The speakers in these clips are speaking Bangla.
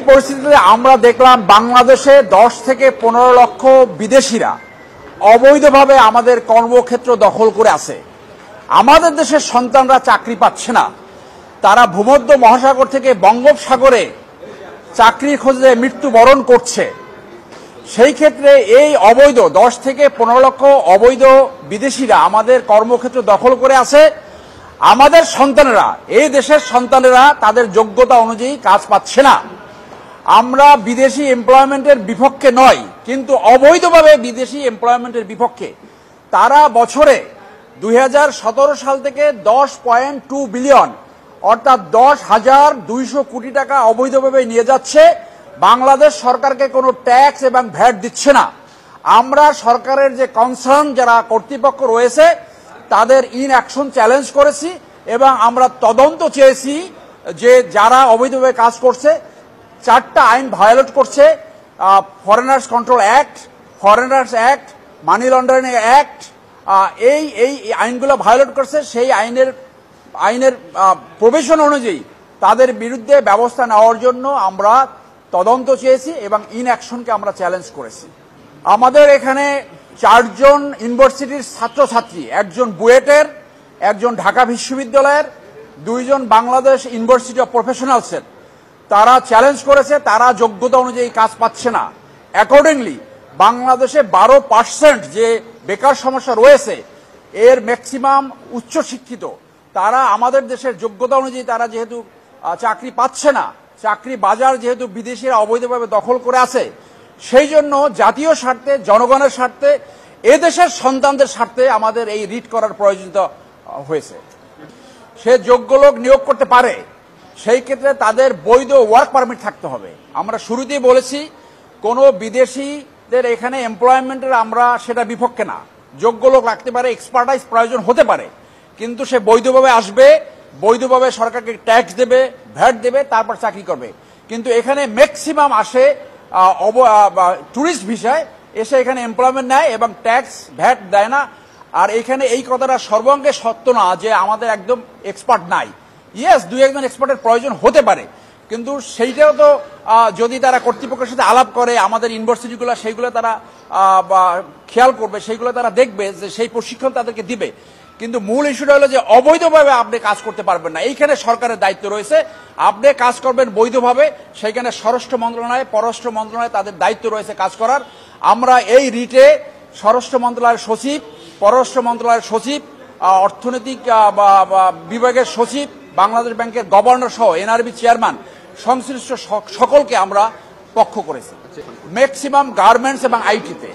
পরিস্থিতিতে আমরা দেখলাম বাংলাদেশে 10 থেকে 15 লক্ষ বিদেশিরা অবৈধভাবে আমাদের কর্মক্ষেত্র দখল করে আছে। আমাদের দেশের সন্তানরা চাকরি পাচ্ছে না, তারা ভূমধ্য মহাসাগর থেকে বঙ্গোপসাগরে চাকরির খোঁজে মৃত্যুবরণ করছে। সেই ক্ষেত্রে এই অবৈধ 10 থেকে 15 লক্ষ অবৈধ বিদেশিরা আমাদের কর্মক্ষেত্র দখল করে আছে। আমাদের সন্তানেরা, এই দেশের সন্তানেরা তাদের যোগ্যতা অনুযায়ী কাজ পাচ্ছে না। আমরা বিদেশি এমপ্লয়মেন্টের বিপক্ষে নয়, কিন্তু অবৈধভাবে বিদেশি এমপ্লয়মেন্টের বিপক্ষে। তারা বছরে 2017 সাল থেকে 10.2 বিলিয়ন অর্থাৎ 10,200 কোটি টাকা অবৈধভাবে নিয়ে যাচ্ছে। বাংলাদেশ সরকারকে কোনো ট্যাক্স এবং ভ্যাট দিচ্ছে না। আমরা সরকারের যে কনসার্ন যারা কর্তৃপক্ষ রয়েছে তাদের ইন অ্যাকশন চ্যালেঞ্জ করেছি এবং আমরা তদন্ত চেয়েছি যে যারা অবৈধভাবে কাজ করছে, 4টা আইন ভায়োলেট করছে, foreigners control act, foreigners act, money laundering act, এই আইনগুলো ভায়োলেট করছে। সেই আইনের প্রভিশন অনুযায়ী তাদের বিরুদ্ধে ব্যবস্থা নেওয়ার জন্য আমরা তদন্ত চেয়েছি এবং ইন অ্যাকশনকে আমরা চ্যালেঞ্জ করেছি। আমাদের এখানে 4 জন ইউনিভার্সিটির ছাত্রছাত্রী, একজন বুয়েটের, একজন ঢাকা বিশ্ববিদ্যালয়ের, 2 জন বাংলাদেশ ইউনিভার্সিটি অফ প্রফেশনালসের, তারা চ্যালেঞ্জ করেছে তারা যোগ্যতা অনুযায়ী কাজ পাচ্ছে না। অ্যাকর্ডিংলি বাংলাদেশে 12% যে বেকার সমস্যা রয়েছে এর ম্যাক্সিমাম উচ্চশিক্ষিত। তারা আমাদের দেশের যোগ্যতা অনুযায়ী তারা যেহেতু চাকরি পাচ্ছে না, চাকরি বাজার যেহেতু বিদেশিরা অবৈধভাবে দখল করে আছে, সেই জন্য জাতীয় স্বার্থে, জনগণের স্বার্থে, এদেশের সন্তানদের স্বার্থে আমাদের এই রিট করার প্রয়োজনীয়তা হয়েছে। সে যোগ্য লোক নিয়োগ করতে পারে, সেই ক্ষেত্রে তাদের বৈধ ওয়ার্ক পারমিট থাকতে হবে। আমরা শুরুতেই বলেছি কোনো বিদেশিদের এখানে এমপ্লয়মেন্টের আমরা সেটা বিপক্ষে না। যোগ্য লোক রাখতে পারে, এক্সপার্টাইজ প্রয়োজন হতে পারে, কিন্তু সে বৈধভাবে আসবে, বৈধভাবে সরকারকে ট্যাক্স দেবে, ভ্যাট দেবে, তারপর চাকরি করবে। কিন্তু এখানে ম্যাক্সিমাম আসে ট্যুরিস্ট ভিসায়, এসে এখানে এমপ্লয়মেন্ট নেয় এবং ট্যাক্স ভ্যাট দেয় না। আর এখানে এই কথাটা সর্বাঙ্গে সত্য না যে আমাদের একদম এক্সপার্ট নাই। ইয়েস, 2-1 এক্সপার্টের প্রয়োজন হতে পারে, কিন্তু সেইটাও তো যদি তারা কর্তৃপক্ষের সাথে আলাপ করে, আমাদের ইউনিভার্সিটিগুলো সেইগুলো তারা খেয়াল করবে, সেইগুলো তারা দেখবে যে সেই প্রশিক্ষণ তাদেরকে দিবে। কিন্তু মূল ইস্যুটা হলো যে অবৈধভাবে আপনি কাজ করতে পারবেন না। এইখানে সরকারের দায়িত্ব রয়েছে, আপনি কাজ করবেন বৈধভাবে, সেখানে স্বরাষ্ট্র মন্ত্রণালয়, পররাষ্ট্র মন্ত্রণালয় তাদের দায়িত্ব রয়েছে কাজ করার। আমরা এই রিটে স্বরাষ্ট্র মন্ত্রণালয়ের সচিব, পররাষ্ট্র মন্ত্রণালয়ের সচিব, অর্থনৈতিক বিভাগের সচিব, বাংলাদেশ ব্যাংকের গভর্নর সহ এনআরবি চেয়ারম্যান, সংশ্লিষ্ট সকলকে আমরা পক্ষ করেছি। ম্যাক্সিমাম গার্মেন্টস এবং আইটিতে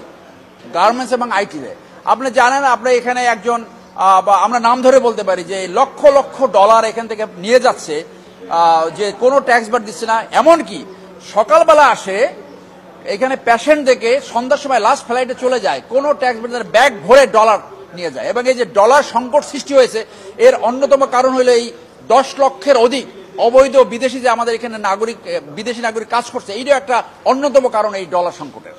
আপনি জানেন, আপনি এখানে একজন আমরা নাম ধরে বলতে পারি যে লক্ষ লক্ষ ডলার এখান থেকে নিয়ে যাচ্ছে, যে কোনো ট্যাক্স ভ্যাট দিচ্ছে না। এমনকি সকালবেলা আসে এখানে পেশেন্ট দেখে সন্ধ্যার সময় লাস্ট ফ্লাইটে চলে যায়, কোনো ট্যাক্স ভ্যাট ব্যাগ ভরে ডলার নিয়ে যায়। এবং এই যে ডলার সংকট সৃষ্টি হয়েছে, এর অন্যতম কারণ হলো এই 10 লক্ষের অধিক অবৈধ বিদেশি যে আমাদের এখানে বিদেশি নাগরিক কাজ করছে, এইটাও একটা অন্যতম কারণ এই ডলার সংকটের।